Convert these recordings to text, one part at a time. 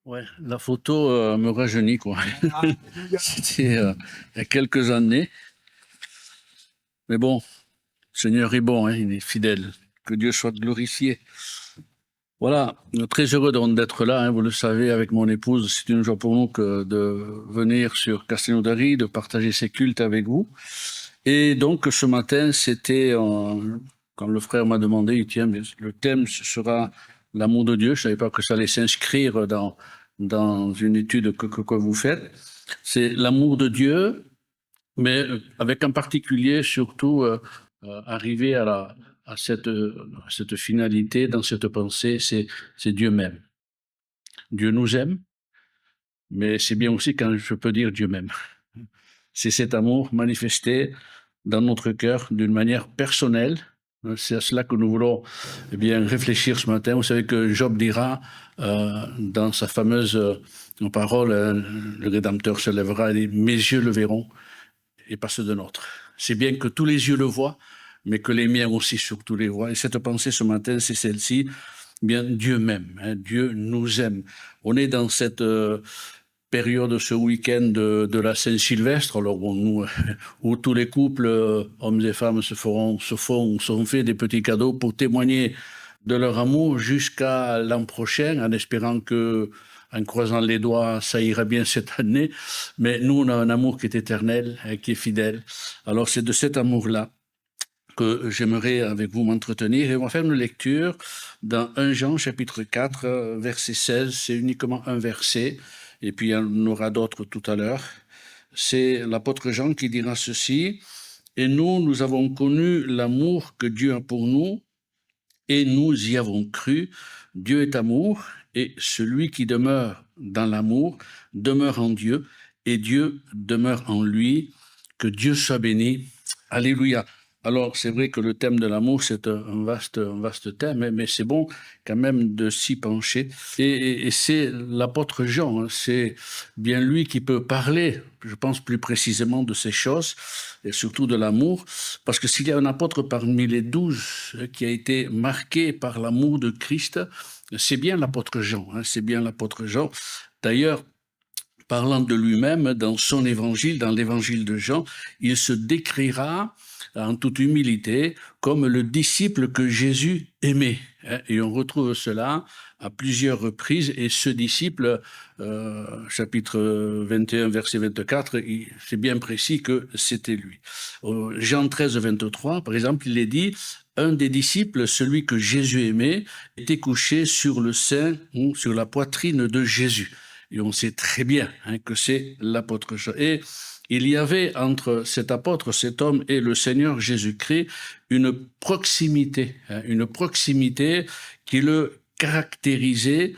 Ouais, la photo me rajeunit, quoi. Alléluia. C'était il y a quelques années. Mais bon, le Seigneur est bon, hein, il est fidèle. Que Dieu soit glorifié. Voilà, très heureux d'être là, hein, vous le savez, avec mon épouse. C'est une joie pour nous de venir sur Castelnaudary, de partager ces cultes avec vous. Et donc, ce matin, quand le frère m'a demandé, tiens, mais le thème, ce sera l'amour de Dieu. Je savais pas que ça allait s'inscrire dans une étude que vous faites. C'est l'amour de Dieu, mais avec en particulier, surtout, arriver à cette finalité, dans cette pensée, c'est Dieu même. Dieu nous aime, mais c'est bien aussi quand je peux dire Dieu m'aime. C'est cet amour manifesté dans notre cœur d'une manière personnelle. C'est à cela que nous voulons réfléchir ce matin. Vous savez que Job dira dans sa fameuse parole, le Rédempteur se lèvera et dit, mes yeux le verront et pas ceux de nôtre. C'est bien que tous les yeux le voient, mais que les miens aussi surtout les voient. Et cette pensée ce matin, c'est celle-ci. Bien, Dieu m'aime, hein, Dieu nous aime. On est dans cette période, ce week-end de la Saint-Sylvestre, alors où tous les couples, hommes et femmes, sont fait des petits cadeaux pour témoigner de leur amour jusqu'à l'an prochain, en espérant que, en croisant les doigts, ça ira bien cette année. Mais nous, on a un amour qui est éternel, qui est fidèle. Alors c'est de cet amour-là que j'aimerais avec vous m'entretenir. Et on va faire une lecture dans 1 Jean chapitre 4, verset 16. C'est uniquement un verset, et puis il y en aura d'autres tout à l'heure. C'est l'apôtre Jean qui dira ceci. Et nous avons connu l'amour que Dieu a pour nous, et nous y avons cru. Dieu est amour, et celui qui demeure dans l'amour demeure en Dieu, et Dieu demeure en lui. Que Dieu soit béni. Alléluia. Alors, c'est vrai que le thème de l'amour, c'est un vaste thème, mais c'est bon quand même de s'y pencher. Et c'est l'apôtre Jean, hein, c'est bien lui qui peut parler, je pense plus précisément de ces choses, et surtout de l'amour, parce que s'il y a un apôtre parmi les 12 qui a été marqué par l'amour de Christ, c'est bien l'apôtre Jean, hein, c'est bien l'apôtre Jean. D'ailleurs, parlant de lui-même, dans son évangile, dans l'évangile de Jean, il se décrira en toute humilité comme le disciple que Jésus aimait. Et on retrouve cela à plusieurs reprises. Et ce disciple, chapitre 21, verset 24, c'est bien précis que c'était lui. Jean 13, 23, par exemple, il est dit, un des disciples, celui que Jésus aimait, était couché sur le sein ou sur la poitrine de Jésus. Et on sait très bien que c'est l'apôtre Jean. Et il y avait entre cet apôtre, cet homme et le Seigneur Jésus-Christ une proximité qui le caractérisait.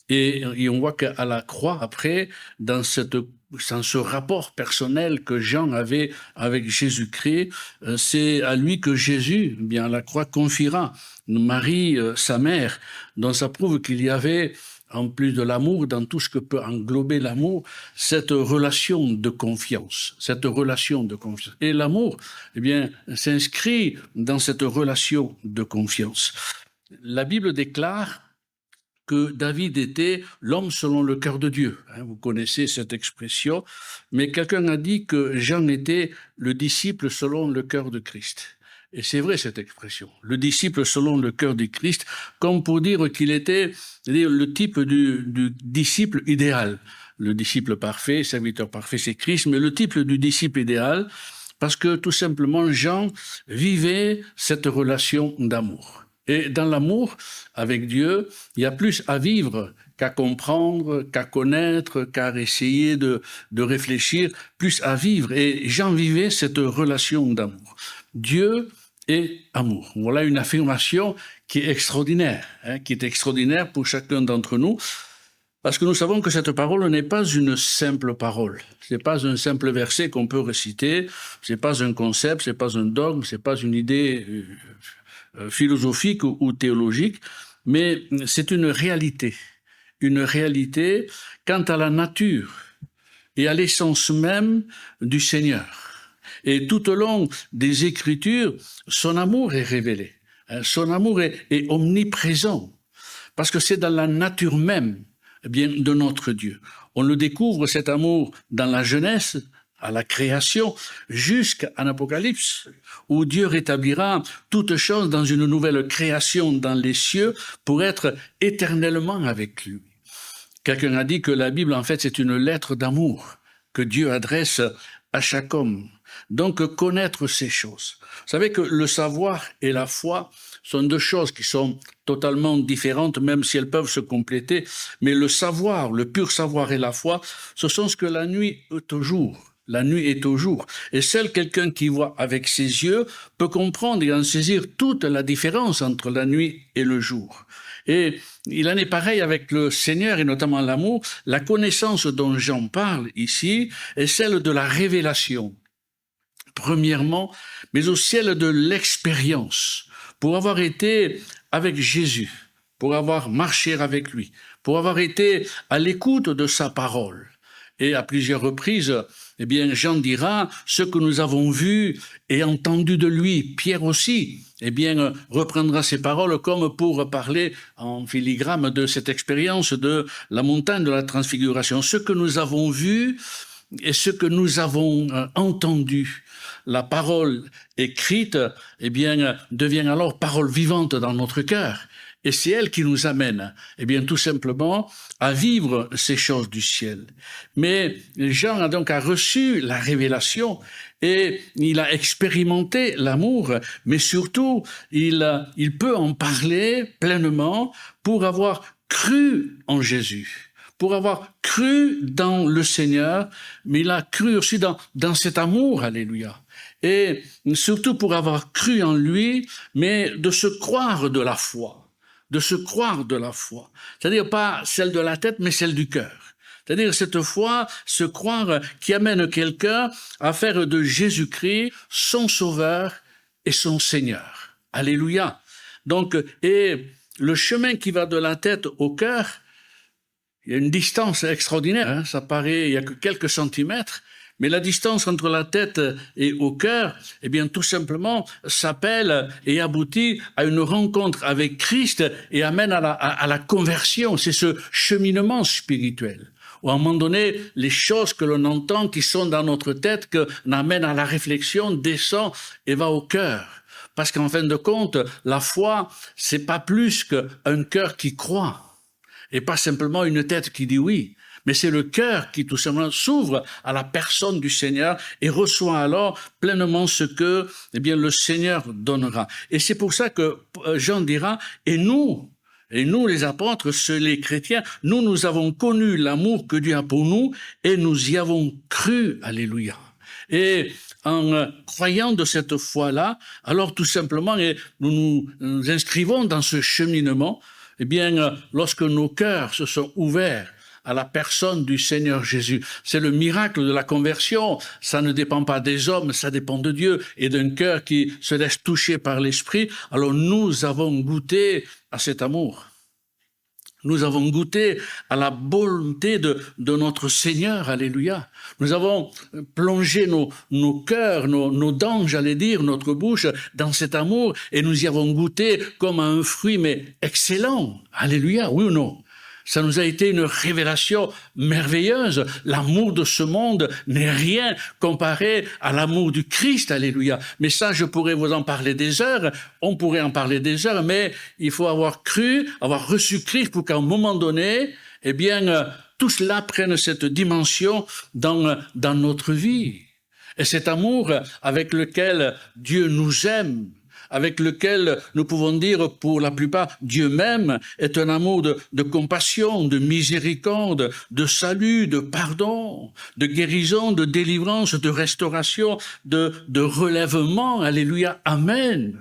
Et on voit qu'à la croix, après, dans ce rapport personnel que Jean avait avec Jésus-Christ, c'est à lui que Jésus, bien à la croix, confiera Marie, sa mère. Donc ça prouve qu'il y avait, en plus de l'amour, dans tout ce que peut englober l'amour, cette relation de confiance, Et l'amour, s'inscrit dans cette relation de confiance. La Bible déclare que David était l'homme selon le cœur de Dieu. Vous connaissez cette expression, mais quelqu'un a dit que Jean était le disciple selon le cœur de Christ. Et c'est vrai cette expression, le disciple selon le cœur du Christ, comme pour dire qu'il était le type du disciple idéal. Le disciple parfait, serviteur parfait, c'est Christ, mais le type du disciple idéal, parce que tout simplement Jean vivait cette relation d'amour. Et dans l'amour avec Dieu, il y a plus à vivre qu'à comprendre, qu'à connaître, qu'à essayer de réfléchir, plus à vivre. Et Jean vivait cette relation d'amour. Dieu est amour. Voilà une affirmation qui est extraordinaire, qui est extraordinaire pour chacun d'entre nous, parce que nous savons que cette parole n'est pas une simple parole. C'est pas un simple verset qu'on peut réciter, c'est pas un concept, c'est pas un dogme, c'est pas une idée philosophique ou théologique, mais c'est une réalité quant à la nature et à l'essence même du Seigneur. Et tout au long des Écritures, son amour est révélé. Son amour est omniprésent, parce que c'est dans la nature même eh bien, de notre Dieu. On le découvre, cet amour, dans la Genèse, à la création, jusqu'à l'Apocalypse, où Dieu rétablira toutes choses dans une nouvelle création dans les cieux pour être éternellement avec lui. Quelqu'un a dit que la Bible, en fait, c'est une lettre d'amour que Dieu adresse à chaque homme. Donc, connaître ces choses. Vous savez que le savoir et la foi sont deux choses qui sont totalement différentes, même si elles peuvent se compléter. Mais le savoir, le pur savoir et la foi, ce sont ce que la nuit est au jour. La nuit est au jour. Et seul quelqu'un qui voit avec ses yeux peut comprendre et en saisir toute la différence entre la nuit et le jour. Et il en est pareil avec le Seigneur et notamment l'amour. La connaissance dont Jean parle ici est celle de la révélation, premièrement, mais aussi celle de l'expérience. Pour avoir été avec Jésus, pour avoir marché avec lui, pour avoir été à l'écoute de sa parole. Et à plusieurs reprises, eh bien, Jean dira ce que nous avons vu et entendu de lui. Pierre aussi, eh bien, reprendra ces paroles comme pour parler en filigrane de cette expérience de la montagne de la transfiguration. Ce que nous avons vu et ce que nous avons entendu. La parole écrite, eh bien, devient alors parole vivante dans notre cœur. Et c'est elle qui nous amène, eh bien, tout simplement, à vivre ces choses du ciel. Mais Jean a donc reçu la révélation et il a expérimenté l'amour, mais surtout, il peut en parler pleinement pour avoir cru en Jésus, pour avoir cru dans le Seigneur, mais il a cru aussi dans cet amour, alléluia. Et surtout pour avoir cru en lui, mais de se croire de la foi. De se croire de la foi. C'est-à-dire pas celle de la tête, mais celle du cœur. C'est-à-dire cette foi, se croire qui amène quelqu'un à faire de Jésus-Christ son sauveur et son Seigneur. Alléluia. Donc, et le chemin qui va de la tête au cœur, il y a une distance extraordinaire, hein, ça paraît, il y a que quelques centimètres, mais la distance entre la tête et au cœur, eh bien, tout simplement, s'appelle et aboutit à une rencontre avec Christ et amène à la conversion. C'est ce cheminement spirituel. Où à un moment donné, les choses que l'on entend qui sont dans notre tête, que n'amène à la réflexion, descend et va au cœur. Parce qu'en fin de compte, la foi, c'est pas plus qu'un cœur qui croit. Et pas simplement une tête qui dit oui. Mais c'est le cœur qui tout simplement s'ouvre à la personne du Seigneur et reçoit alors pleinement ce que, eh bien, le Seigneur donnera. Et c'est pour ça que Jean dira, et nous les apôtres, les chrétiens, nous avons connu l'amour que Dieu a pour nous et nous y avons cru. Alléluia. Et en croyant de cette foi-là, alors tout simplement, nous nous inscrivons dans ce cheminement. Eh bien, lorsque nos cœurs se sont ouverts à la personne du Seigneur Jésus. C'est le miracle de la conversion. Ça ne dépend pas des hommes, ça dépend de Dieu et d'un cœur qui se laisse toucher par l'Esprit. Alors nous avons goûté à cet amour. Nous avons goûté à la bonté de notre Seigneur, alléluia. Nous avons plongé nos cœurs, nos dents, j'allais dire, notre bouche dans cet amour et nous y avons goûté comme à un fruit, mais excellent, alléluia, oui ou non? Ça nous a été une révélation merveilleuse. L'amour de ce monde n'est rien comparé à l'amour du Christ, alléluia. Mais ça, je pourrais vous en parler des heures, on pourrait en parler des heures, mais il faut avoir cru, avoir reçu Christ pour qu'à un moment donné, eh bien, tout cela prenne cette dimension dans notre vie. Et cet amour avec lequel Dieu nous aime, avec lequel nous pouvons dire pour la plupart Dieu même est un amour de compassion, de miséricorde, de salut, de pardon, de guérison, de délivrance, de restauration, de relèvement. Alléluia, amen.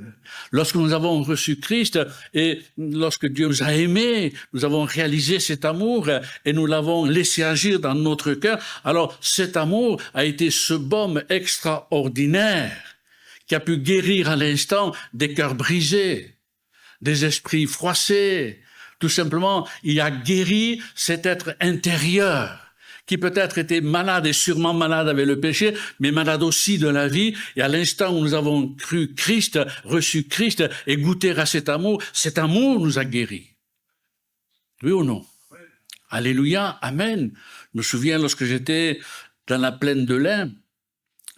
Lorsque nous avons reçu Christ et lorsque Dieu nous a aimés, nous avons réalisé cet amour et nous l'avons laissé agir dans notre cœur. Alors cet amour a été ce baume extraordinaire qui a pu guérir à l'instant des cœurs brisés, des esprits froissés. Tout simplement, il a guéri cet être intérieur qui peut-être était malade et sûrement malade avec le péché, mais malade aussi de la vie. Et à l'instant où nous avons cru Christ, reçu Christ et goûté à cet amour nous a guéris. Oui ou non? Alléluia, Amen. Je me souviens lorsque j'étais dans la plaine de l'Ain,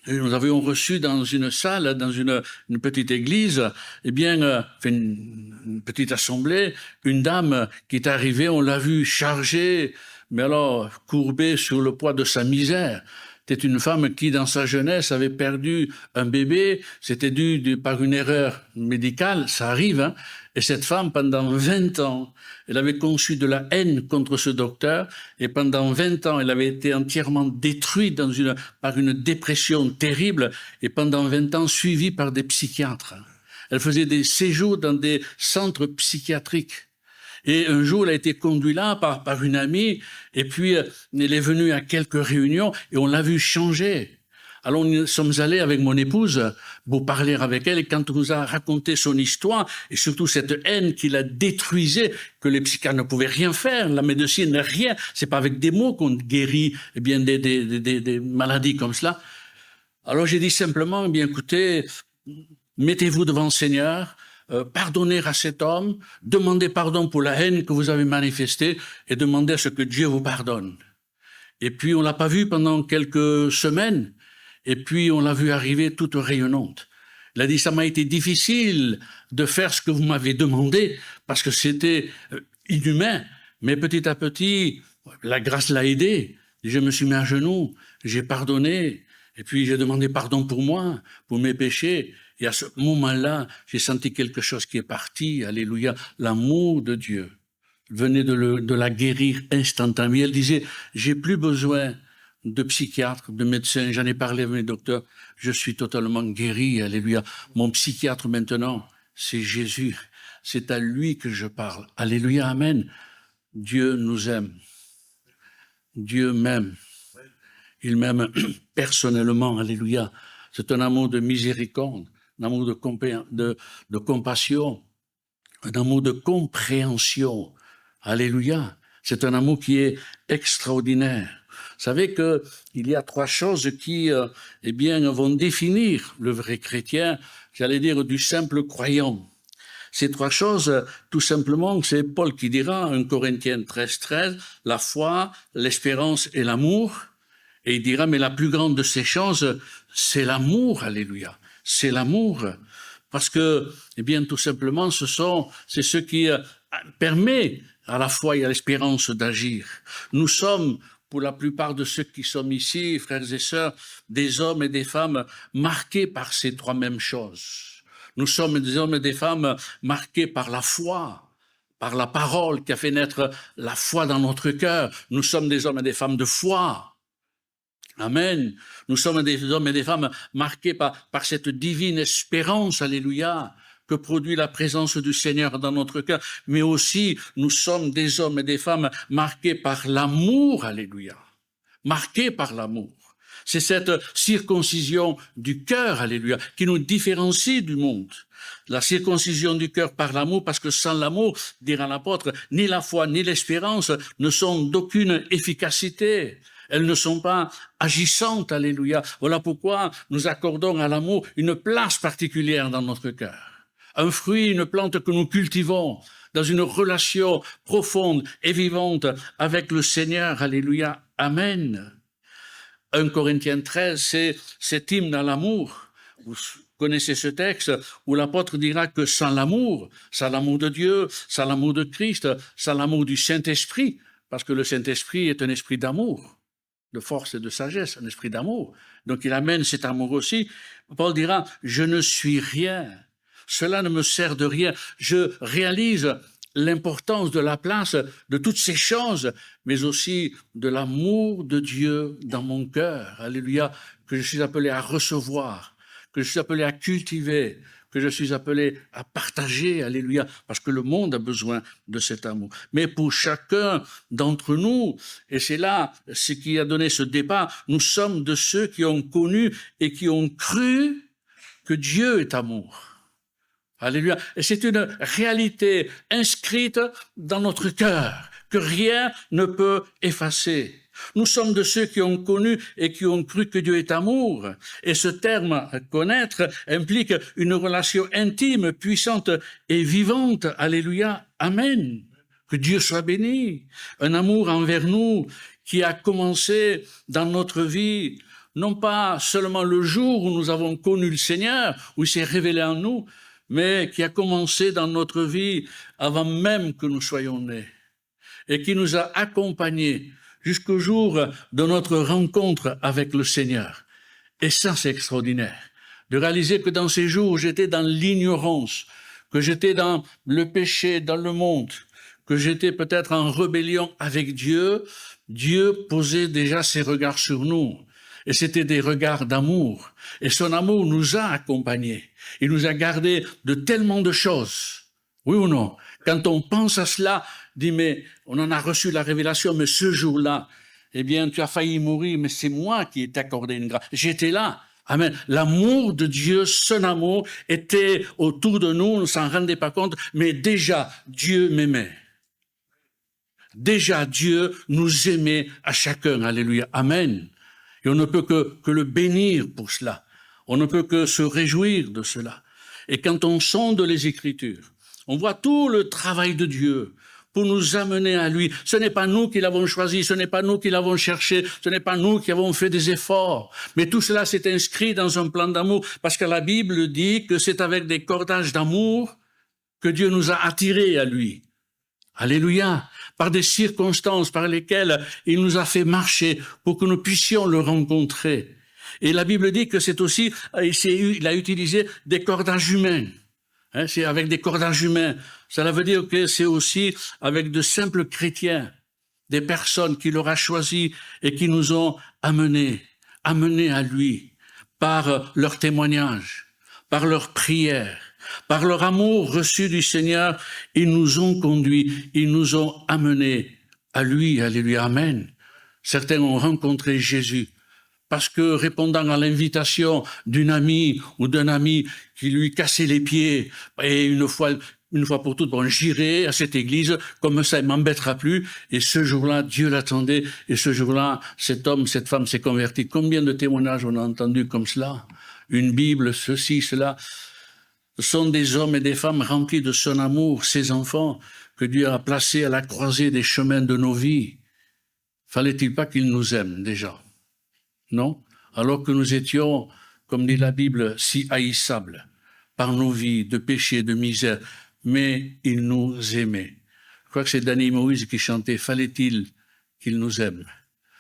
et nous avions reçu dans une salle, dans une petite église, eh bien, une petite assemblée, une dame qui est arrivée, on l'a vue chargée, mais alors courbée sur le poids de sa misère. C'était une femme qui, dans sa jeunesse, avait perdu un bébé. C'était dû par une erreur médicale, ça arrive, hein. Et cette femme, pendant 20 ans, elle avait conçu de la haine contre ce docteur. Et pendant 20 ans, elle avait été entièrement détruite par une dépression terrible. Et pendant 20 ans, suivie par des psychiatres. Elle faisait des séjours dans des centres psychiatriques. Et un jour, elle a été conduite là par une amie, et puis elle est venue à quelques réunions, et on l'a vue changer. Alors nous sommes allés avec mon épouse pour parler avec elle, et quand on nous a raconté son histoire, et surtout cette haine qui la détruisait, que les psychiatres ne pouvaient rien faire, la médecine rien, c'est pas avec des mots qu'on guérit eh bien, des maladies comme cela. Alors j'ai dit simplement, eh bien écoutez, mettez-vous devant le Seigneur, pardonnez à cet homme, demandez pardon pour la haine que vous avez manifestée et demandez à ce que Dieu vous pardonne. Et puis on l'a pas vue pendant quelques semaines, et puis on l'a vue arriver toute rayonnante. Il a dit, ça m'a été difficile de faire ce que vous m'avez demandé, parce que c'était inhumain, mais petit à petit, la grâce l'a aidé. Je me suis mis à genoux, j'ai pardonné, et puis j'ai demandé pardon pour moi, pour mes péchés. Et à ce moment-là, j'ai senti quelque chose qui est parti, alléluia, l'amour de Dieu venait de la guérir instantanément. Elle disait, j'ai plus besoin de psychiatre, de médecin, j'en ai parlé avec mes docteurs, je suis totalement guéri, alléluia. Mon psychiatre maintenant, c'est Jésus, c'est à lui que je parle, alléluia, amen. Dieu nous aime, Dieu m'aime, il m'aime personnellement, alléluia. C'est un amour de miséricorde, un amour de compassion, un amour de compréhension. Alléluia. C'est un amour qui est extraordinaire. Vous savez que il y a trois choses qui, eh bien, vont définir le vrai chrétien, j'allais dire du simple croyant. Ces trois choses, tout simplement, c'est Paul qui dira, 1 Corinthiens 13, la foi, l'espérance et l'amour. Et il dira, mais la plus grande de ces choses, c'est l'amour, alléluia. C'est l'amour. Parce que, eh bien, tout simplement, c'est ce qui permet à la foi et à l'espérance d'agir. Nous sommes, pour la plupart de ceux qui sont ici, frères et sœurs, des hommes et des femmes marqués par ces trois mêmes choses. Nous sommes des hommes et des femmes marqués par la foi, par la parole qui a fait naître la foi dans notre cœur. Nous sommes des hommes et des femmes de foi. Amen. Nous sommes des hommes et des femmes marqués par cette divine espérance, alléluia, que produit la présence du Seigneur dans notre cœur. Mais aussi, nous sommes des hommes et des femmes marqués par l'amour, alléluia. Marqués par l'amour. C'est cette circoncision du cœur, alléluia, qui nous différencie du monde. La circoncision du cœur par l'amour, parce que sans l'amour, dira l'apôtre, ni la foi ni l'espérance ne sont d'aucune efficacité. Elles ne sont pas agissantes, alléluia. Voilà pourquoi nous accordons à l'amour une place particulière dans notre cœur. Un fruit, une plante que nous cultivons dans une relation profonde et vivante avec le Seigneur, alléluia, amen. 1 Corinthiens 13, c'est cet hymne à l'amour. Vous connaissez ce texte où l'apôtre dira que sans l'amour de Dieu, sans l'amour de Christ, sans l'amour du Saint-Esprit, parce que le Saint-Esprit est un esprit d'amour, de force et de sagesse, un esprit d'amour. Donc il amène cet amour aussi. Paul dira, je ne suis rien, cela ne me sert de rien. Je réalise l'importance de la place de toutes ces choses, mais aussi de l'amour de Dieu dans mon cœur, alléluia, que je suis appelé à recevoir, que je suis appelé à cultiver, que je suis appelé à partager, alléluia, parce que le monde a besoin de cet amour. Mais pour chacun d'entre nous, et c'est là ce qui a donné ce débat, nous sommes de ceux qui ont connu et qui ont cru que Dieu est amour. Alléluia. Et c'est une réalité inscrite dans notre cœur, que rien ne peut effacer. Nous sommes de ceux qui ont connu et qui ont cru que Dieu est amour. Et ce terme « connaître » implique une relation intime, puissante et vivante. Alléluia. Amen. Que Dieu soit béni. Un amour envers nous qui a commencé dans notre vie, non pas seulement le jour où nous avons connu le Seigneur, où il s'est révélé en nous, mais qui a commencé dans notre vie avant même que nous soyons nés et qui nous a accompagnés jusqu'au jour de notre rencontre avec le Seigneur. Et ça, c'est extraordinaire, de réaliser que dans ces jours où j'étais dans l'ignorance, que j'étais dans le péché, dans le monde, que j'étais peut-être en rébellion avec Dieu, Dieu posait déjà ses regards sur nous. Et c'était des regards d'amour. Et son amour nous a accompagnés. Il nous a gardés de tellement de choses. Oui ou non? Quand on pense à cela, dit, mais on en a reçu la révélation, mais ce jour-là, eh bien, tu as failli mourir, mais c'est moi qui ai accordé une grâce. J'étais là. Amen. L'amour de Dieu, son amour, était autour de nous, on ne s'en rendait pas compte, mais déjà, Dieu m'aimait. Déjà, Dieu nous aimait à chacun. Alléluia. Amen. Et on ne peut que le bénir pour cela. On ne peut que se réjouir de cela. Et quand on sonde les Écritures, on voit tout le travail de Dieu pour nous amener à lui. Ce n'est pas nous qui l'avons choisi, ce n'est pas nous qui l'avons cherché, ce n'est pas nous qui avons fait des efforts. Mais tout cela s'est inscrit dans un plan d'amour, parce que la Bible dit que c'est avec des cordages d'amour que Dieu nous a attirés à lui. Alléluia. Par des circonstances par lesquelles il nous a fait marcher pour que nous puissions le rencontrer. Et la Bible dit que c'est aussi, il a utilisé des cordages humains. C'est avec des cordages humains. Cela veut dire que c'est aussi avec de simples chrétiens, des personnes qu'il aura choisies et qui nous ont amenés à lui par leur témoignage, par leur prière, par leur amour reçu du Seigneur. Ils nous ont conduits, ils nous ont amenés à lui. Alléluia, amen. Certains ont rencontré Jésus parce que, répondant à l'invitation d'une amie ou d'un ami qui lui cassait les pieds, et une fois pour toutes, bon, j'irai à cette église, comme ça, il m'embêtera plus. Et ce jour-là, Dieu l'attendait, et ce jour-là, cet homme, cette femme s'est converti. Combien de témoignages on a entendu comme cela? Une Bible, ceci, cela. Ce sont des hommes et des femmes remplis de son amour, ces enfants que Dieu a placés à la croisée des chemins de nos vies. Fallait-il pas qu'ils nous aiment déjà? Non? Alors que nous étions, comme dit la Bible, si haïssables par nos vies de péché, de misère, mais il nous aimait. Je crois que c'est Danny Moïse qui chantait « Fallait-il qu'il nous aime?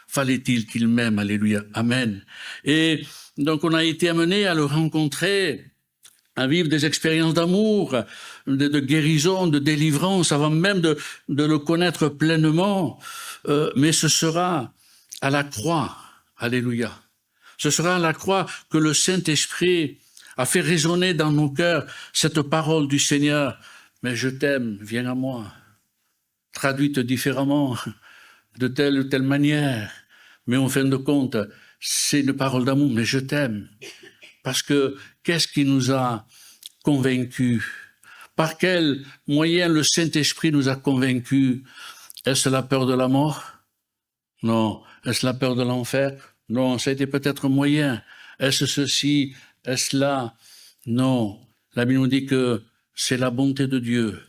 Fallait-il qu'il m'aime? Alléluia. Amen. » Et donc on a été amené à le rencontrer, à vivre des expériences d'amour, de guérison, de délivrance, avant même de le connaître pleinement. Mais ce sera à la croix. Alléluia. Ce sera à la croix que le Saint-Esprit a fait résonner dans nos cœurs cette parole du Seigneur. Mais je t'aime, viens à moi. Traduite différemment, de telle ou telle manière. Mais en fin de compte, c'est une parole d'amour, mais je t'aime. Parce que qu'est-ce qui nous a convaincus? Par quel moyen le Saint-Esprit nous a convaincus? Est-ce la peur de la mort? Non. Est-ce la peur de l'enfer? Non, ça a été peut-être moyen. Est-ce ceci? Est-ce là? Non. La Bible nous dit que c'est la bonté de Dieu,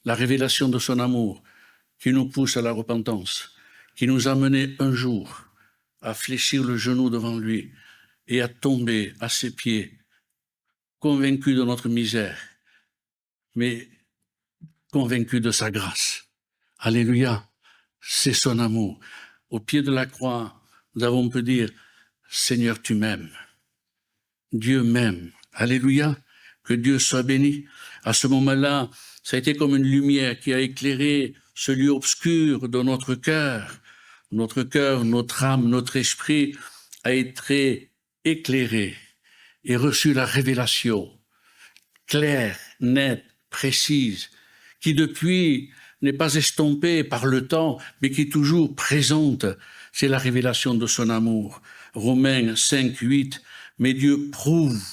la révélation de son amour, qui nous pousse à la repentance, qui nous a menés un jour à fléchir le genou devant lui et à tomber à ses pieds, convaincus de notre misère, mais convaincus de sa grâce. Alléluia. C'est son amour. Au pied de la croix, nous avons pu dire, Seigneur, tu m'aimes. Dieu m'aime. Alléluia. Que Dieu soit béni. À ce moment-là, ça a été comme une lumière qui a éclairé ce lieu obscur de notre cœur. Notre cœur, notre âme, notre esprit a été éclairé et reçu la révélation claire, nette, précise, qui depuis n'est pas estompée par le temps, mais qui est toujours présente. C'est la révélation de son amour. Romains 5, 8. Mais Dieu prouve.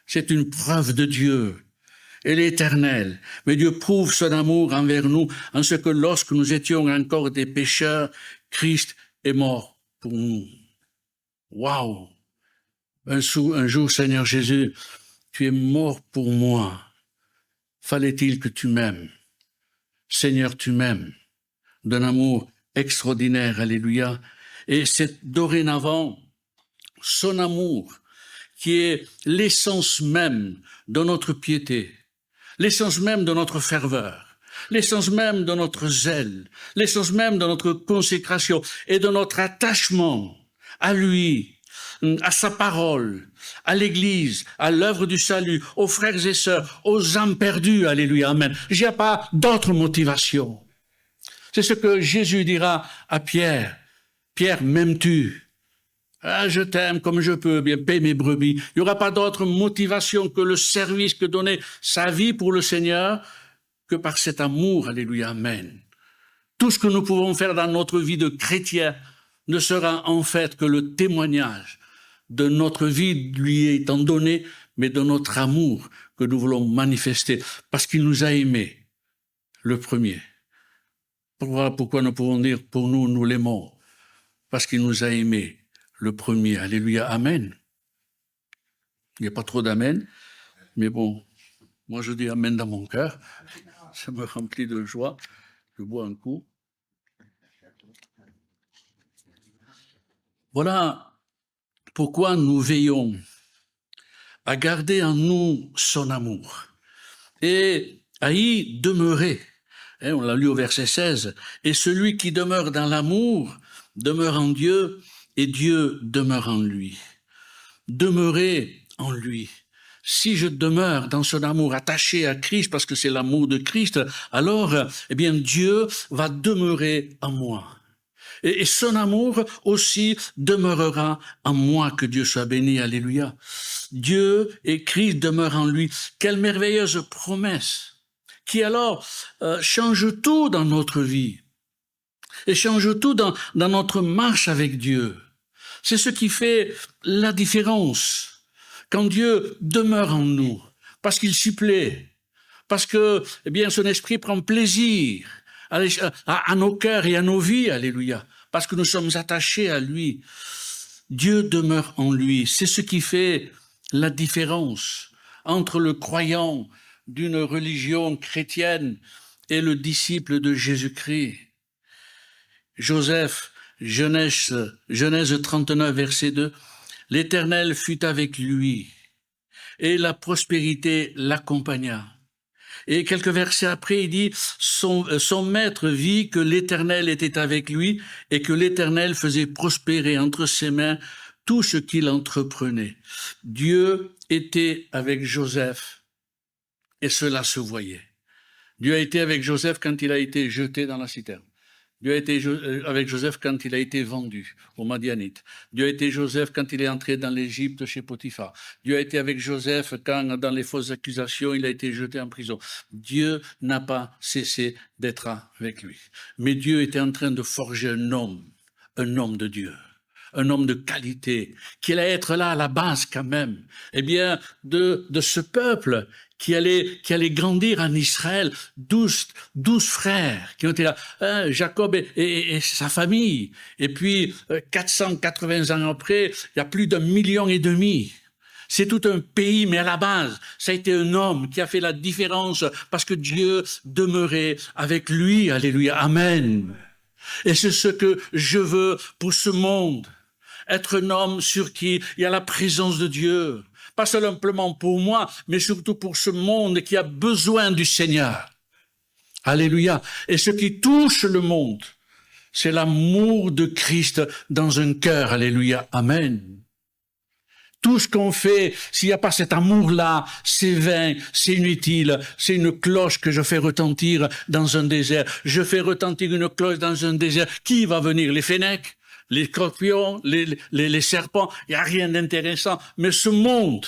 C'est une preuve de Dieu. Elle est éternelle. Mais Dieu prouve son amour envers nous en ce que lorsque nous étions encore des pécheurs, Christ est mort pour nous. Waouh! Un jour, Seigneur Jésus, tu es mort pour moi. Fallait-il que tu m'aimes? Seigneur, tu m'aimes d'un amour extraordinaire, alléluia. Et c'est dorénavant son amour qui est l'essence même de notre piété, l'essence même de notre ferveur, l'essence même de notre zèle, l'essence même de notre consécration et de notre attachement à lui, à sa parole, à l'Église, à l'œuvre du salut, aux frères et sœurs, aux âmes perdues, alléluia, amen. Il n'y a pas d'autre motivation. C'est ce que Jésus dira à Pierre. Pierre, m'aimes-tu? Ah, je t'aime comme je peux, bien, paie mes brebis. Il n'y aura pas d'autre motivation que le service, que donner sa vie pour le Seigneur, que par cet amour, alléluia, amen. Tout ce que nous pouvons faire dans notre vie de chrétien ne sera en fait que le témoignage de notre vie lui étant donné, mais de notre amour que nous voulons manifester, parce qu'il nous a aimés, le premier. Voilà pourquoi nous pouvons dire, pour nous, nous l'aimons, parce qu'il nous a aimés, le premier. Alléluia, amen. Il n'y a pas trop d'amen, mais bon, moi je dis amen dans mon cœur, ça me remplit de joie, je bois un coup. Voilà pourquoi nous veillons à garder en nous son amour et à y demeurer. On l'a lu au verset 16. Et celui qui demeure dans l'amour demeure en Dieu et Dieu demeure en lui. Demeurer en lui. Si je demeure dans son amour attaché à Christ, parce que c'est l'amour de Christ, alors, eh bien, Dieu va demeurer en moi. Et son amour aussi demeurera en moi, que Dieu soit béni, alléluia. Dieu et Christ demeurent en lui. Quelle merveilleuse promesse qui alors change tout dans notre vie et change tout dans notre marche avec Dieu. C'est ce qui fait la différence quand Dieu demeure en nous, parce qu'il s'y plaît, parce que, eh bien, son esprit prend plaisir à nos cœurs et à nos vies, alléluia, parce que nous sommes attachés à lui. Dieu demeure en lui. C'est ce qui fait la différence entre le croyant d'une religion chrétienne et le disciple de Jésus-Christ. Joseph, Genèse 39, verset 2, « L'Éternel fut avec lui, et la prospérité l'accompagna. » Et quelques versets après, il dit, son maître vit que l'Éternel était avec lui et que l'Éternel faisait prospérer entre ses mains tout ce qu'il entreprenait. Dieu était avec Joseph et cela se voyait. Dieu a été avec Joseph quand il a été jeté dans la citerne. Dieu a été avec Joseph quand il a été vendu aux Madianites. Dieu a été Joseph quand il est entré dans l'Égypte chez Potiphar. Dieu a été avec Joseph quand, dans les fausses accusations, il a été jeté en prison. Dieu n'a pas cessé d'être avec lui. Mais Dieu était en train de forger un homme de Dieu, un homme de qualité, qui allait être là à la base quand même, eh bien, de ce peuple qui allait grandir en Israël, 12 frères qui ont été là, Jacob et sa famille. Et puis, 480 ans après, il y a plus d'1,5 million. C'est tout un pays, mais à la base, ça a été un homme qui a fait la différence parce que Dieu demeurait avec lui. Alléluia, amen. Et c'est ce que je veux pour ce monde. Être un homme sur qui il y a la présence de Dieu. Pas simplement pour moi, mais surtout pour ce monde qui a besoin du Seigneur. Alléluia. Et ce qui touche le monde, c'est l'amour de Christ dans un cœur. Alléluia. Amen. Tout ce qu'on fait, s'il n'y a pas cet amour-là, c'est vain, c'est inutile. C'est une cloche que je fais retentir dans un désert. Je fais retentir une cloche dans un désert. Qui va venir? Les fennecs? Les scorpions, les serpents, il n'y a rien d'intéressant. Mais ce monde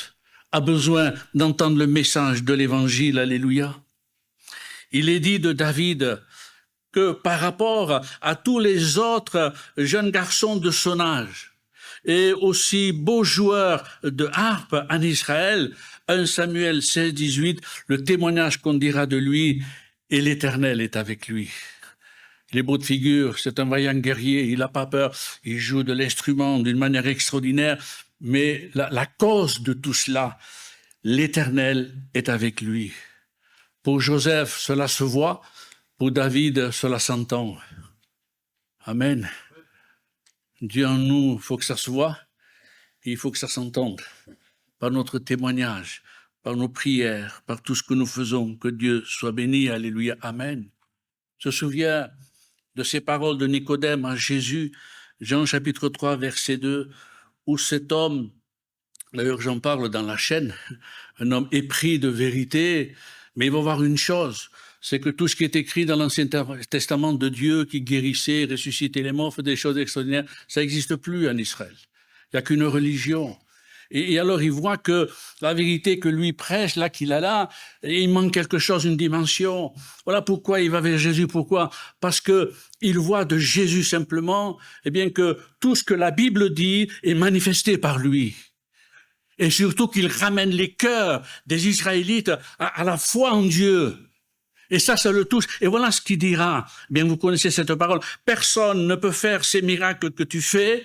a besoin d'entendre le message de l'Évangile. Alléluia. Il est dit de David que par rapport à tous les autres jeunes garçons de son âge et aussi beaux joueurs de harpe en Israël, 1 Samuel 16, 18, le témoignage qu'on dira de lui, et l'Éternel est avec lui. Il est beau de figure, c'est un vaillant guerrier, il n'a pas peur, il joue de l'instrument d'une manière extraordinaire, mais la cause de tout cela, l'Éternel est avec lui. Pour Joseph, cela se voit, Pour David, cela s'entend. Amen. Dieu en nous, il faut que ça se voit et il faut que ça s'entende. Par notre témoignage, par nos prières, par tout ce que nous faisons. Que Dieu soit béni. Alléluia. Amen. Je me souviens de ces paroles de Nicodème à Jésus, Jean chapitre 3, verset 2, où cet homme, d'ailleurs j'en parle dans la chaîne, un homme épris de vérité, mais il va voir une chose, c'est que tout ce qui est écrit dans l'Ancien Testament de Dieu qui guérissait, ressuscitait les morts, fait des choses extraordinaires, ça n'existe plus en Israël. Il n'y a qu'une religion. Et alors il voit que la vérité que lui prêche, là qu'il a là, il manque quelque chose, une dimension. Voilà pourquoi il va vers Jésus. Pourquoi? Parce que il voit de Jésus simplement, eh bien que tout ce que la Bible dit est manifesté par lui. Et surtout qu'il ramène les cœurs des Israélites à la foi en Dieu. Et ça le touche. Et voilà ce qu'il dira. Bien, vous connaissez cette parole. Personne ne peut faire ces miracles que tu fais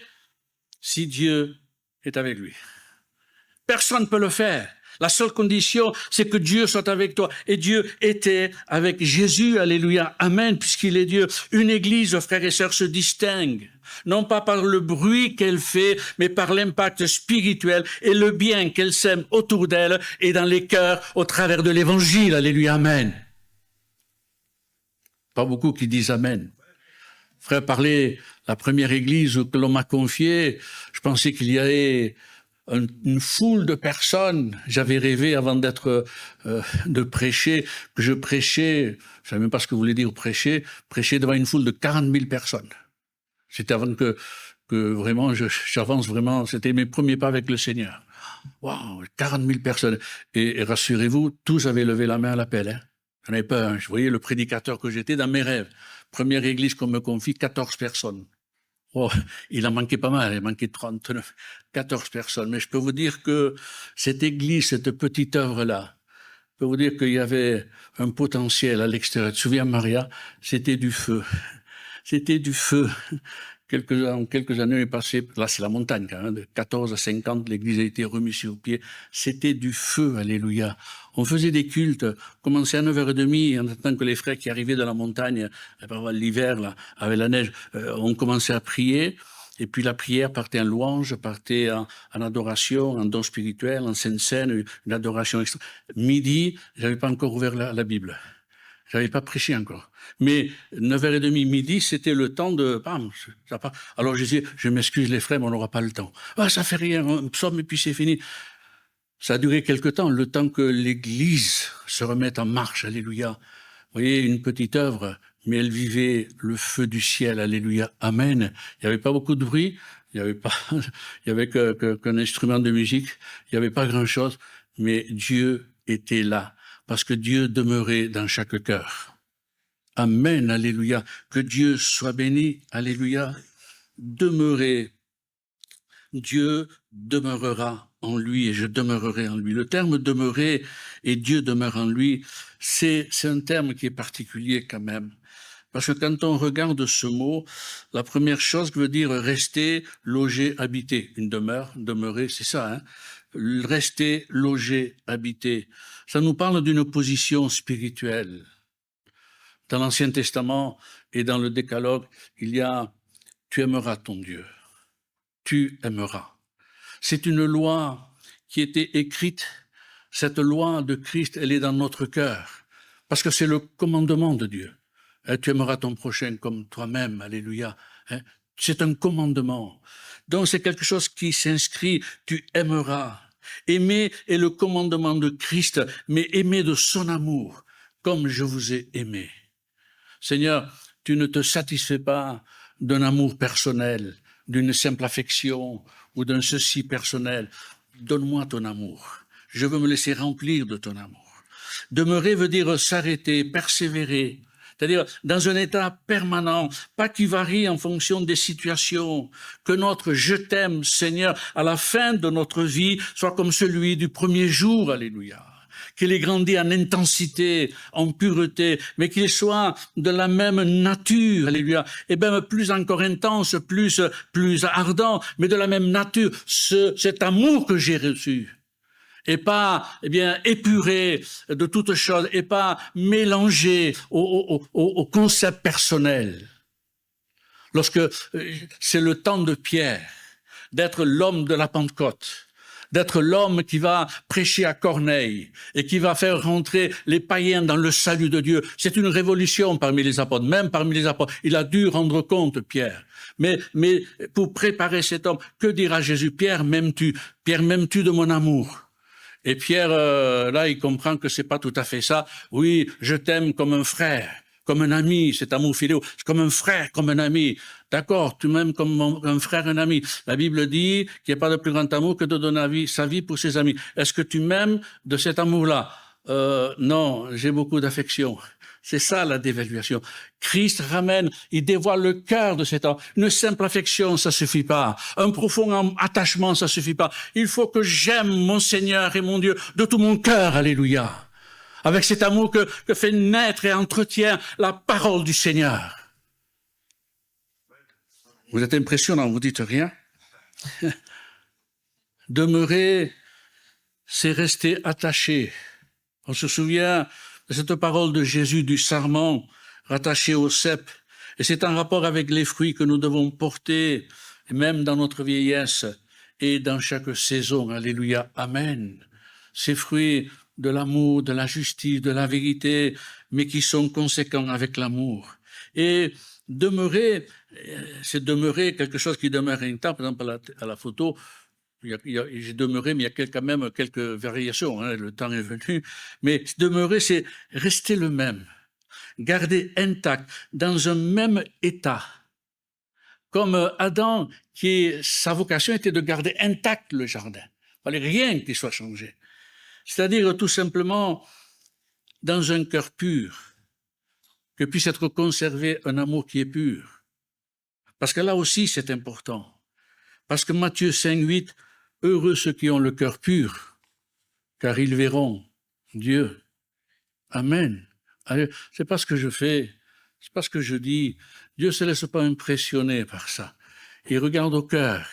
si Dieu est avec lui. Personne ne peut le faire. La seule condition, c'est que Dieu soit avec toi. Et Dieu était avec Jésus, alléluia, amen, puisqu'il est Dieu. Une église, frères et sœurs, se distingue, non pas par le bruit qu'elle fait, mais par l'impact spirituel et le bien qu'elle sème autour d'elle et dans les cœurs au travers de l'évangile, alléluia, amen. Pas beaucoup qui disent amen. Frère, parler la première église que l'on m'a confiée, je pensais qu'il y avait une foule de personnes. J'avais rêvé avant de prêcher, que je prêchais, je ne savais même pas ce que voulait dire prêcher devant une foule de 40 000 personnes. C'était avant que vraiment j'avance vraiment, c'était mes premiers pas avec le Seigneur. Waouh, 40 000 personnes. Et rassurez-vous, tous avaient levé la main à l'appel. Hein. Je n'en avais pas un. Je voyais le prédicateur que j'étais dans mes rêves. Première église qu'on me confie, 14 personnes. Oh, il en manquait pas mal, il manquait 39, 14 personnes. Mais je peux vous dire que cette église, cette petite œuvre-là, je peux vous dire qu'il y avait un potentiel à l'extérieur. Tu te souviens, Maria, c'était du feu. C'était du feu. Quelques années, on est passé, là c'est la montagne, quand même, de 14 à 50, l'église a été remise sur pied. C'était du feu, alléluia. On faisait des cultes, commençait à 9h30, en attendant que les frères qui arrivaient de la montagne, l'hiver, là, avec la neige, on commençait à prier. Et puis la prière partait en louange, partait en adoration, en don spirituel, en sainte scène, une adoration extra. Midi, j'avais pas encore ouvert la Bible. J'avais pas prêché encore. Mais 9h30, midi, c'était le temps de... Alors je disais, je m'excuse les frères, mais on n'aura pas le temps. Ah, ça fait rien, un psaume et puis c'est fini. Ça a duré quelque temps, le temps que l'Église se remette en marche, alléluia. Vous voyez, une petite œuvre, mais elle vivait le feu du ciel, alléluia, amen. Il n'y avait pas beaucoup de bruit, il y avait qu'un instrument de musique, il n'y avait pas grand-chose, mais Dieu était là. Parce que Dieu demeurait dans chaque cœur. Amen, alléluia. Que Dieu soit béni, alléluia. Demeurer. Dieu demeurera en lui et je demeurerai en lui. Le terme demeurer et Dieu demeure en lui, c'est un terme qui est particulier quand même. Parce que quand on regarde ce mot, la première chose que veut dire rester, loger, habiter. Une demeure, demeurer, c'est ça, hein. Rester, loger, habiter. Ça nous parle d'une position spirituelle. Dans l'Ancien Testament et dans le Décalogue, il y a « tu aimeras ton Dieu ». Tu aimeras. C'est une loi qui était écrite. Cette loi de Christ, elle est dans notre cœur. Parce que c'est le commandement de Dieu. Tu aimeras ton prochain comme toi-même, alléluia. C'est un commandement. Donc c'est quelque chose qui s'inscrit, tu aimeras. Aimer est le commandement de Christ, mais aimer de son amour, comme je vous ai aimé. Seigneur, tu ne te satisfais pas d'un amour personnel, d'une simple affection ou d'un ceci personnel. Donne-moi ton amour. Je veux me laisser remplir de ton amour. Demeurer veut dire s'arrêter, persévérer. C'est-à-dire dans un état permanent, pas qui varie en fonction des situations, que notre « je t'aime, Seigneur » à la fin de notre vie soit comme celui du premier jour, alléluia. Qu'il ait grandi en intensité, en pureté, mais qu'il soit de la même nature, alléluia, et même plus encore intense, plus ardent, mais de la même nature, cet amour que j'ai reçu. et pas, eh bien, épuré de toutes choses, et pas mélangé au concept personnel. Lorsque c'est le temps de Pierre, d'être l'homme de la Pentecôte, d'être l'homme qui va prêcher à Corneille et qui va faire rentrer les païens dans le salut de Dieu. C'est une révolution parmi les apôtres, même parmi les apôtres. Il a dû rendre compte, Pierre. Mais pour préparer cet homme, que dira Jésus? Pierre, m'aimes-tu? Pierre, m'aimes-tu de mon amour? Et Pierre, là, il comprend que c'est pas tout à fait ça. Oui, je t'aime comme un frère, comme un ami, cet amour fidéo, c'est comme un frère, comme un ami. D'accord, tu m'aimes comme un frère, un ami. La Bible dit qu'il n'y a pas de plus grand amour que de donner sa vie pour ses amis. Est-ce que tu m'aimes de cet amour-là? Non, j'ai beaucoup d'affection. C'est ça la dévaluation. Christ ramène, il dévoile le cœur de cet homme. Une simple affection, ça suffit pas. Un profond attachement, ça suffit pas. Il faut que j'aime mon Seigneur et mon Dieu de tout mon cœur. Alléluia. Avec cet amour que fait naître et entretient la parole du Seigneur. Vous êtes impressionnant, vous dites rien. Demeurer, c'est rester attaché. On se souvient de cette parole de Jésus du sarment rattaché au cep. Et c'est en rapport avec les fruits que nous devons porter, même dans notre vieillesse et dans chaque saison. Alléluia. Amen. Ces fruits de l'amour, de la justice, de la vérité, mais qui sont conséquents avec l'amour. Et demeurer, c'est demeurer quelque chose qui demeure intact. Par exemple, à la photo, j'ai demeuré, mais il y a quand même quelques variations, hein, le temps est venu. Mais demeurer, c'est rester le même, garder intact, dans un même état. Comme Adam, sa vocation était de garder intact le jardin. Il fallait rien qui soit changé. C'est-à-dire tout simplement dans un cœur pur, que puisse être conservé un amour qui est pur. Parce que là aussi, c'est important. Parce que Matthieu 5:8, heureux ceux qui ont le cœur pur, car ils verront Dieu. Amen. C'est pas ce que je fais, c'est pas ce que je dis. Dieu ne se laisse pas impressionner par ça. Il regarde au cœur.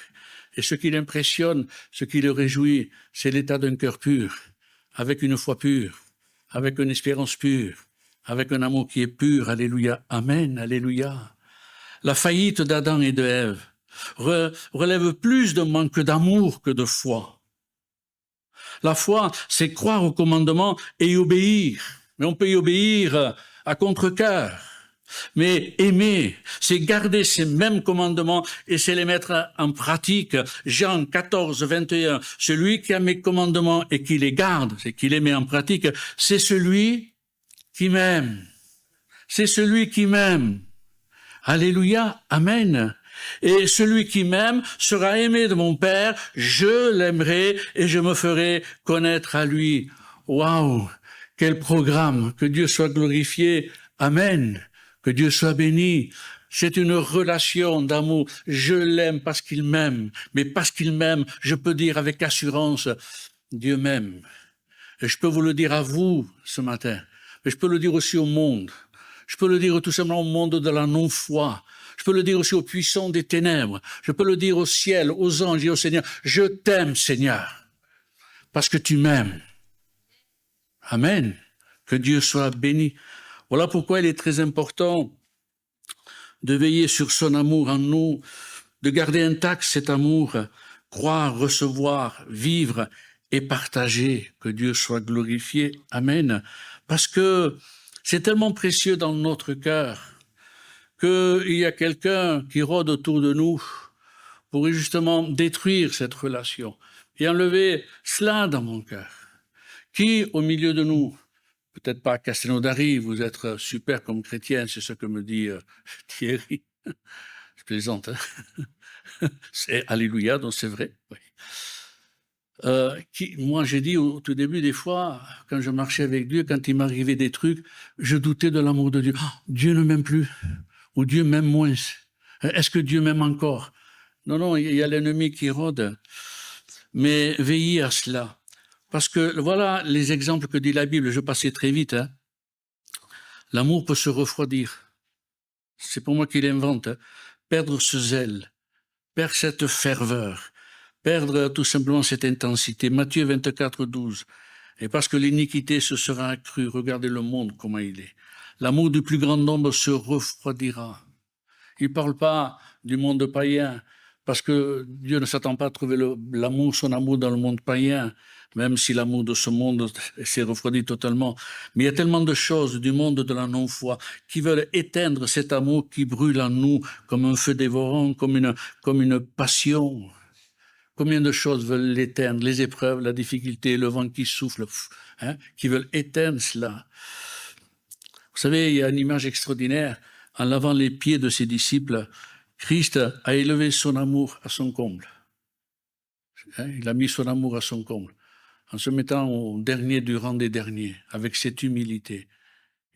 Et ce qui l'impressionne, ce qui le réjouit, c'est l'état d'un cœur pur, avec une foi pure, avec une espérance pure, avec un amour qui est pur. Alléluia. Amen. Alléluia. La faillite d'Adam et de Ève relève plus de manque d'amour que de foi. La foi, c'est croire au commandement et y obéir. Mais on peut y obéir à contre-cœur. Mais aimer, c'est garder ces mêmes commandements et c'est les mettre en pratique. Jean 14:21, celui qui a mes commandements et qui les garde, c'est qui les met en pratique, c'est celui qui m'aime. C'est celui qui m'aime. Alléluia, amen. Et celui qui m'aime sera aimé de mon Père, je l'aimerai et je me ferai connaître à lui. Waouh, quel programme, que Dieu soit glorifié, amen, que Dieu soit béni. C'est une relation d'amour, je l'aime parce qu'il m'aime, mais parce qu'il m'aime, je peux dire avec assurance, Dieu m'aime. Et je peux vous le dire à vous ce matin, mais je peux le dire aussi au monde. Je peux le dire tout simplement au monde de la non-foi. Je peux le dire aussi aux puissants des ténèbres. Je peux le dire au ciel, aux anges et au Seigneur. Je t'aime, Seigneur, parce que tu m'aimes. Amen. Que Dieu soit béni. Voilà pourquoi il est très important de veiller sur son amour en nous, de garder intact cet amour, croire, recevoir, vivre et partager. Que Dieu soit glorifié. Amen. Parce que c'est tellement précieux dans notre cœur qu'il y a quelqu'un qui rôde autour de nous pour justement détruire cette relation et enlever cela dans mon cœur. Qui, au milieu de nous, peut-être pas Castelnaudary, vous êtes super comme chrétien, c'est ce que me dit Thierry. Je plaisante, hein. C'est Alléluia, donc c'est vrai. Oui. Moi, j'ai dit au tout début, des fois, quand je marchais avec Dieu, quand il m'arrivait des trucs, je doutais de l'amour de Dieu. Oh, Dieu ne m'aime plus, ou Dieu m'aime moins. Est-ce que Dieu m'aime encore? Non, non, il y a l'ennemi qui rôde. Mais veillez à cela. Parce que voilà les exemples que dit la Bible. Je passais très vite. Hein. L'amour peut se refroidir. C'est pour moi qui l'invente. Hein. Perdre ce zèle, perdre cette ferveur, Perdre tout simplement cette intensité. Matthieu 24, 12. Et parce que l'iniquité se sera accrue, regardez le monde comment il est. L'amour du plus grand nombre se refroidira. Il ne parle pas du monde païen, parce que Dieu ne s'attend pas à trouver l'amour, son amour dans le monde païen, même si l'amour de ce monde s'est refroidi totalement. Mais il y a tellement de choses du monde de la non-foi qui veulent éteindre cet amour qui brûle en nous comme un feu dévorant, comme une passion. Combien de choses veulent l'éteindre, les épreuves, la difficulté, le vent qui souffle, qui veulent éteindre cela. Vous savez, il y a une image extraordinaire. En lavant les pieds de ses disciples, Christ a élevé son amour à son comble. Il a mis son amour à son comble, en se mettant au dernier du rang des derniers, avec cette humilité.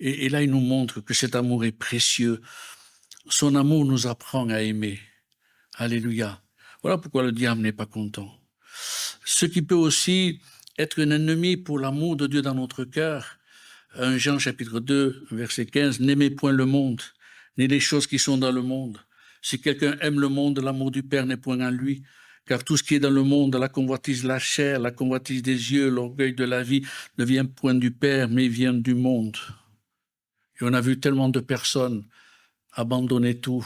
Et là, il nous montre que cet amour est précieux. Son amour nous apprend à aimer. Alléluia. Voilà pourquoi le diable n'est pas content. Ce qui peut aussi être un ennemi pour l'amour de Dieu dans notre cœur. 1 Jean chapitre 2, verset 15, « N'aimez point le monde, ni les choses qui sont dans le monde. Si quelqu'un aime le monde, l'amour du Père n'est point en lui. Car tout ce qui est dans le monde, la convoitise de la chair, la convoitise des yeux, l'orgueil de la vie, ne vient point du Père, mais vient du monde. » Et on a vu tellement de personnes abandonner tout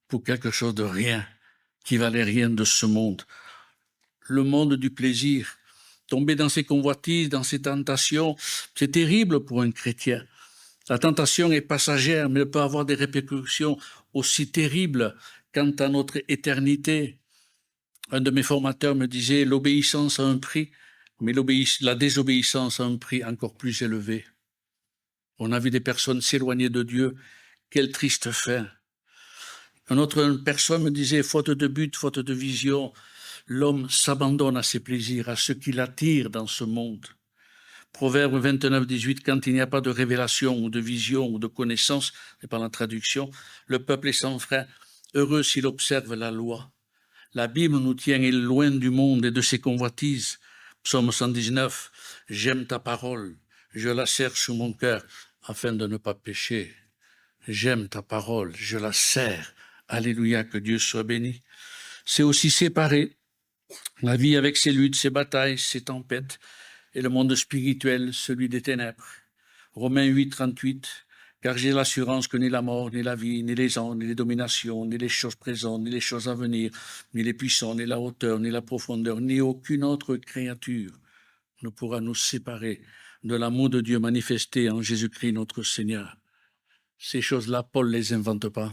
pour quelque chose de rien, qui valait rien de ce monde. Le monde du plaisir, tomber dans ses convoitises, dans ses tentations, c'est terrible pour un chrétien. La tentation est passagère, mais elle peut avoir des répercussions aussi terribles quant à notre éternité. Un de mes formateurs me disait, l'obéissance a un prix, mais la désobéissance a un prix encore plus élevé. On a vu des personnes s'éloigner de Dieu. Quelle triste fin. Une autre personne me disait, faute de but, faute de vision, l'homme s'abandonne à ses plaisirs, à ce qui l'attire dans ce monde. Proverbe 29, 18, quand il n'y a pas de révélation ou de vision ou de connaissance, c'est par la traduction, le peuple est sans frein, heureux s'il observe la loi. La Bible nous tient loin du monde et de ses convoitises. Psaume 119, j'aime ta parole, je la serre sous mon cœur afin de ne pas pécher. J'aime ta parole, je la serre. Alléluia, que Dieu soit béni. C'est aussi séparer la vie avec ses luttes, ses batailles, ses tempêtes, et le monde spirituel, celui des ténèbres. Romains 8, 38, car j'ai l'assurance que ni la mort, ni la vie, ni les anges, ni les dominations, ni les choses présentes, ni les choses à venir, ni les puissants, ni la hauteur, ni la profondeur, ni aucune autre créature ne pourra nous séparer de l'amour de Dieu manifesté en Jésus-Christ notre Seigneur. Ces choses-là, Paul ne les invente pas.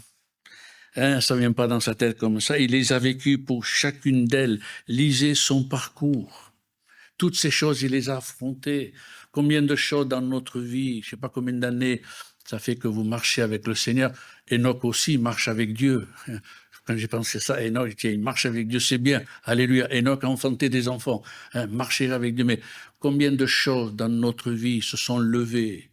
Ça vient pas dans sa tête comme ça. Il les a vécues pour chacune d'elles. Lisez son parcours. Toutes ces choses, il les a affrontées. Combien de choses dans notre vie, je sais pas combien d'années ça fait que vous marchez avec le Seigneur. Enoch aussi marche avec Dieu. Quand j'ai pensé ça, Enoch, il marche avec Dieu, c'est bien. Alléluia. Enoch a enfanté des enfants. Marcher avec Dieu. Mais combien de choses dans notre vie se sont levées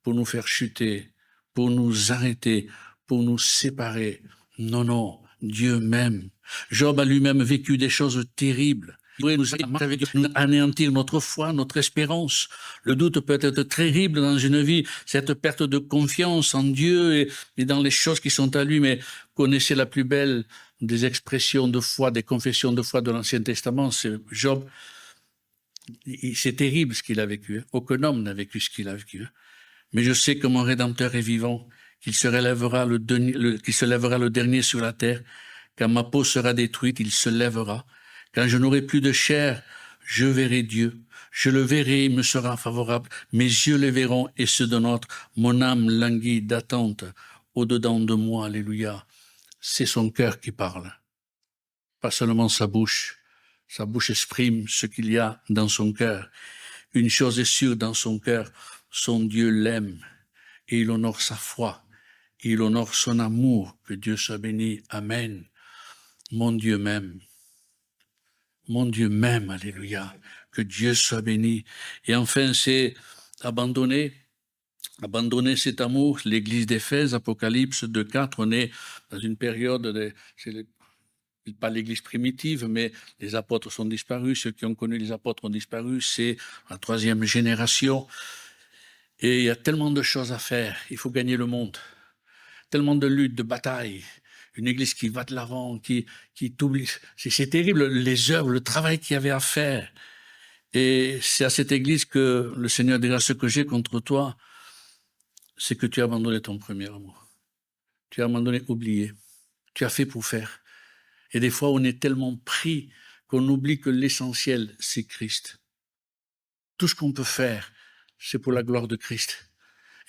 pour nous faire chuter, pour nous arrêter, pour nous séparer. Non, non, Dieu m'aime. Job a lui-même vécu des choses terribles. Il pourrait nous anéantir notre foi, notre espérance. Le doute peut être terrible dans une vie, cette perte de confiance en Dieu et dans les choses qui sont à lui. Mais connaissez la plus belle des expressions de foi, des confessions de foi de l'Ancien Testament, c'est Job. C'est terrible ce qu'il a vécu. Aucun homme n'a vécu ce qu'il a vécu. Mais je sais que mon Rédempteur est vivant, qu'il se lèvera le dernier sur la terre. Quand ma peau sera détruite, il se lèvera. Quand je n'aurai plus de chair, je verrai Dieu. Je le verrai, il me sera favorable. Mes yeux le verront et ceux de notre. Mon âme languit d'attente au-dedans de moi. Alléluia. C'est son cœur qui parle. Pas seulement sa bouche. Sa bouche exprime ce qu'il y a dans son cœur. Une chose est sûre dans son cœur. Son Dieu l'aime et il honore sa foi. Il honore son amour. Que Dieu soit béni. Amen. Mon Dieu m'aime. Mon Dieu m'aime. Alléluia. Que Dieu soit béni. Et enfin, c'est abandonner cet amour. L'église d'Éphèse, Apocalypse 2.4, on est dans une période, pas l'église primitive, mais les apôtres sont disparus. Ceux qui ont connu les apôtres ont disparu. C'est la 3e génération. Et il y a tellement de choses à faire. Il faut gagner le monde. Tellement de luttes, de batailles. une église qui va de l'avant, qui t'oublie. C'est terrible, les œuvres, le travail qu'il y avait à faire. Et c'est à cette église que le Seigneur dira: ce que j'ai contre toi, c'est que tu as abandonné ton premier amour. Tu as abandonné, oublié. Tu as fait pour faire. Et des fois, on est tellement pris qu'on oublie que l'essentiel, c'est Christ. Tout ce qu'on peut faire, c'est pour la gloire de Christ.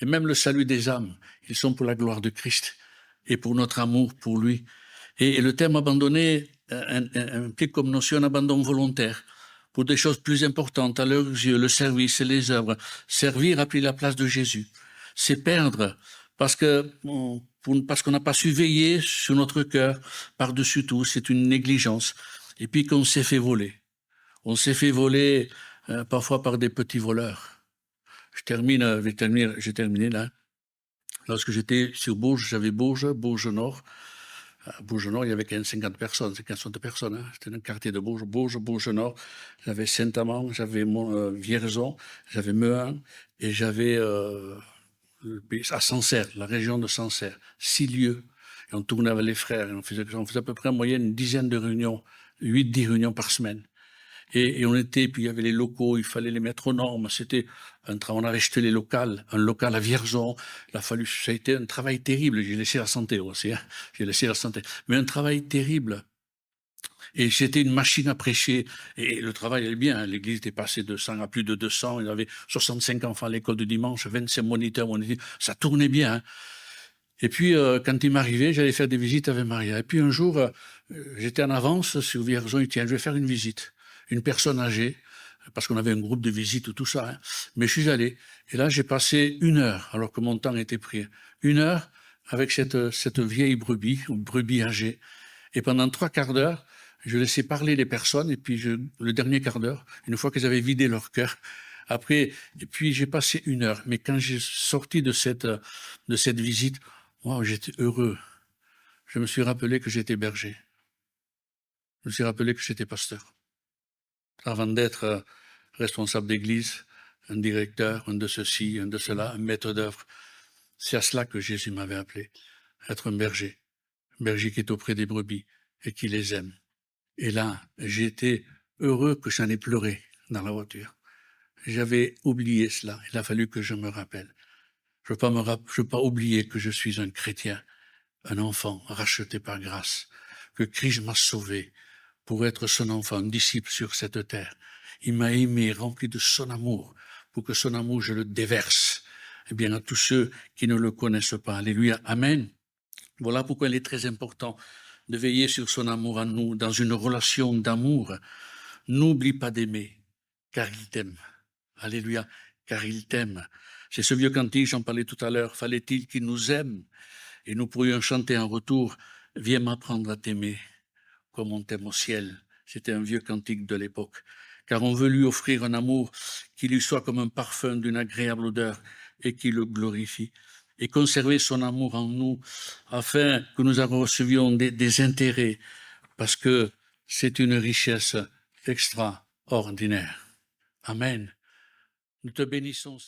Et même le salut des âmes, ils sont pour la gloire de Christ et pour notre amour pour lui. Et le terme abandonner implique comme notion un abandon volontaire pour des choses plus importantes à leurs yeux, le service et les œuvres. Servir a pris la place de Jésus. C'est perdre parce qu'on n'a pas su veiller sur notre cœur par-dessus tout. C'est une négligence. Et puis qu'on s'est fait voler. On s'est fait voler parfois par des petits voleurs. J'ai terminé là. Lorsque j'étais sur Bourges, j'avais Bourges Nord. À Bourges Nord, il y avait 50 personnes, 50 personnes. Hein. C'était un quartier de Bourges, Bourges Nord. J'avais Saint-Amand, j'avais Vierzon, j'avais Mehun et j'avais à Sancerre, la région de Sancerre. 6 lieux. Et on tournait avec les frères. Et on faisait à peu près en moyenne une dizaine de réunions, 8-10 réunions par semaine. Et on était, puis il y avait les locaux, il fallait les mettre aux normes. C'était on avait acheté un local à Vierzon. Ça a été un travail terrible. J'ai laissé la santé aussi, hein. J'ai laissé la santé. Mais un travail terrible. Et c'était une machine à prêcher. Et le travail allait bien. L'église était passée de 100 à plus de 200. Il y avait 65 enfants à l'école du dimanche, 25 moniteurs. Ça tournait bien, hein. Et puis, quand il m'arrivait, j'allais faire des visites avec Maria. Et puis un jour, j'étais en avance sur Vierzon. Il dit: tiens, je vais faire une visite. Une personne âgée, parce qu'on avait un groupe de visite, tout ça. Hein. Mais je suis allé. Et là, j'ai passé 1 heure, alors que mon temps était pris. 1 heure avec cette vieille brebis, ou brebis âgée. Et pendant 3 quarts d'heure, je laissais parler les personnes. Et puis, le dernier quart d'heure, une fois qu'elles avaient vidé leur cœur, après, et puis j'ai passé 1 heure. Mais quand j'ai sorti de cette visite, wow, j'étais heureux. Je me suis rappelé que j'étais berger. Je me suis rappelé que j'étais pasteur. Avant d'être responsable d'église, un directeur, un de ceci, un de cela, un maître d'œuvre. C'est à cela que Jésus m'avait appelé, être un berger qui est auprès des brebis et qui les aime. Et là, j'ai été heureux que j'en ai pleuré dans la voiture. J'avais oublié cela. Il a fallu que je me rappelle. Je veux pas oublier que je suis un chrétien, un enfant racheté par grâce, que Christ m'a sauvé pour être son enfant, un disciple sur cette terre. Il m'a aimé, rempli de son amour, pour que son amour, je le déverse, eh bien, à tous ceux qui ne le connaissent pas. Alléluia. Amen. Voilà pourquoi il est très important de veiller sur son amour en nous, dans une relation d'amour. N'oublie pas d'aimer, car il t'aime. Alléluia. Car il t'aime. C'est ce vieux cantique, j'en parlais tout à l'heure. Fallait-il qu'il nous aime? Et nous pourrions chanter en retour: viens m'apprendre à t'aimer comme on t'aime au ciel. C'était un vieux cantique de l'époque. Car on veut lui offrir un amour qui lui soit comme un parfum d'une agréable odeur et qui le glorifie. Et conserver son amour en nous afin que nous recevions des intérêts, parce que c'est une richesse extraordinaire. Amen. Nous te bénissons.